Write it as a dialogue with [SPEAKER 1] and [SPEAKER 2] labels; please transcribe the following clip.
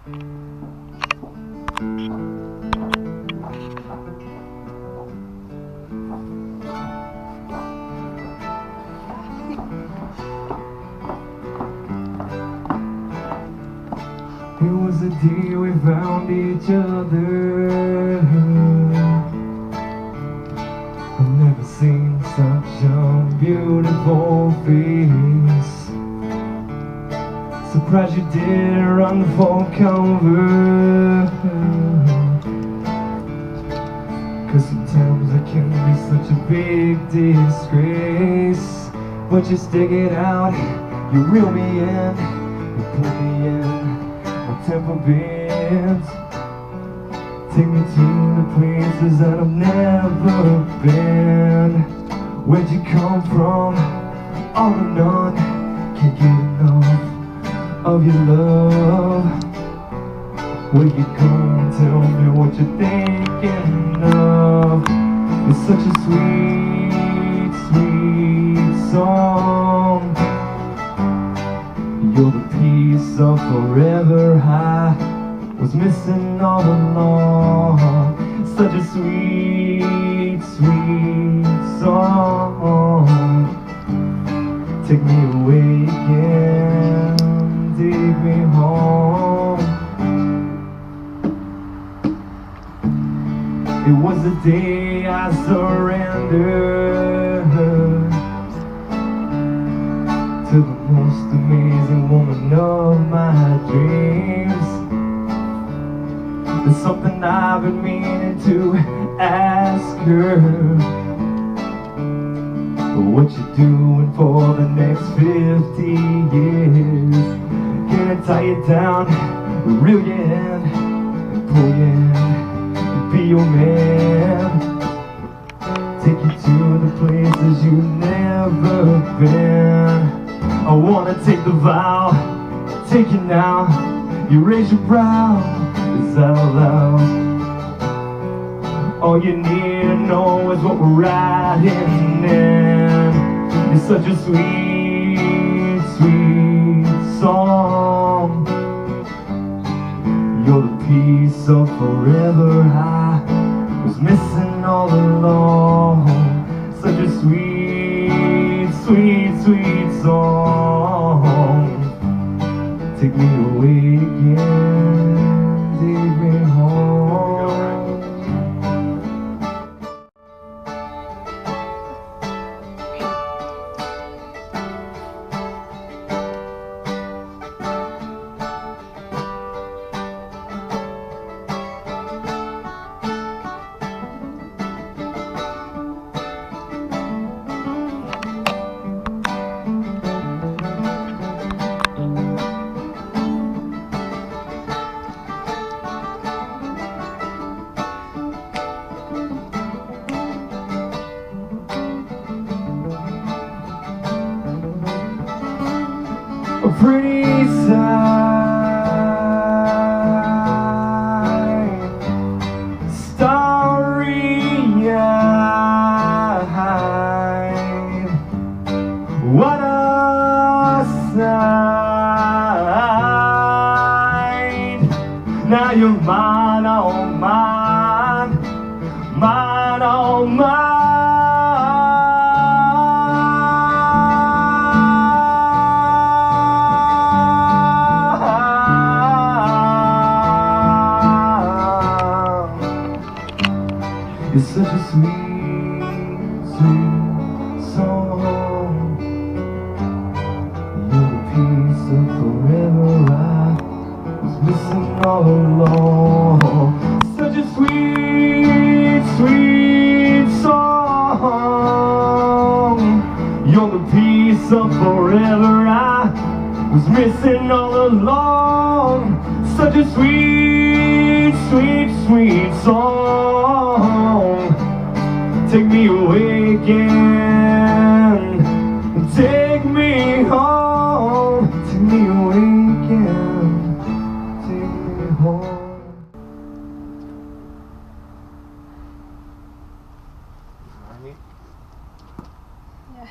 [SPEAKER 1] It was the day we found each other. I've never seen such a beautiful face. Surprised you didn't run for cover, 'cause sometimes it can be such a big disgrace. But you stick it out, you reel me in, you pull me in, my temper bends. Take me to the places that I've never been. Where'd you come from? All or none, can't get enough of your love. Where you going? Tell me what you're thinking of. It's such a sweet, sweet song. You're the piece of forever I was missing all along. Such a sweet, sweet song. Take me away again, take me home. It was the day I surrendered to the most amazing woman of my dreams. There's something I've been meaning to ask her. What you doing for the next 50 years? Can I tie you down, reel you in, and pull you in, be your man? Take you to the places you've never been. I wanna take the vow, take you now. You raise your brow, is that allowed? All you need to know is what we're riding in. It's such a sweet, sweet song. You're the piece of forever I was missing all along. Such a sweet, sweet, sweet song. Take me away again, take me home. A pretty sight, starry-eyed. What a sight! Now you're mine, oh mine, mine, oh mine. It's such a sweet, sweet song. You're the piece of forever I was missing all along. Such a sweet, sweet song. You're the piece of forever I was missing all along. Such a sweet, sweet, sweet song. Take me away again, take me home. Take me away again, take me home.
[SPEAKER 2] Yeah.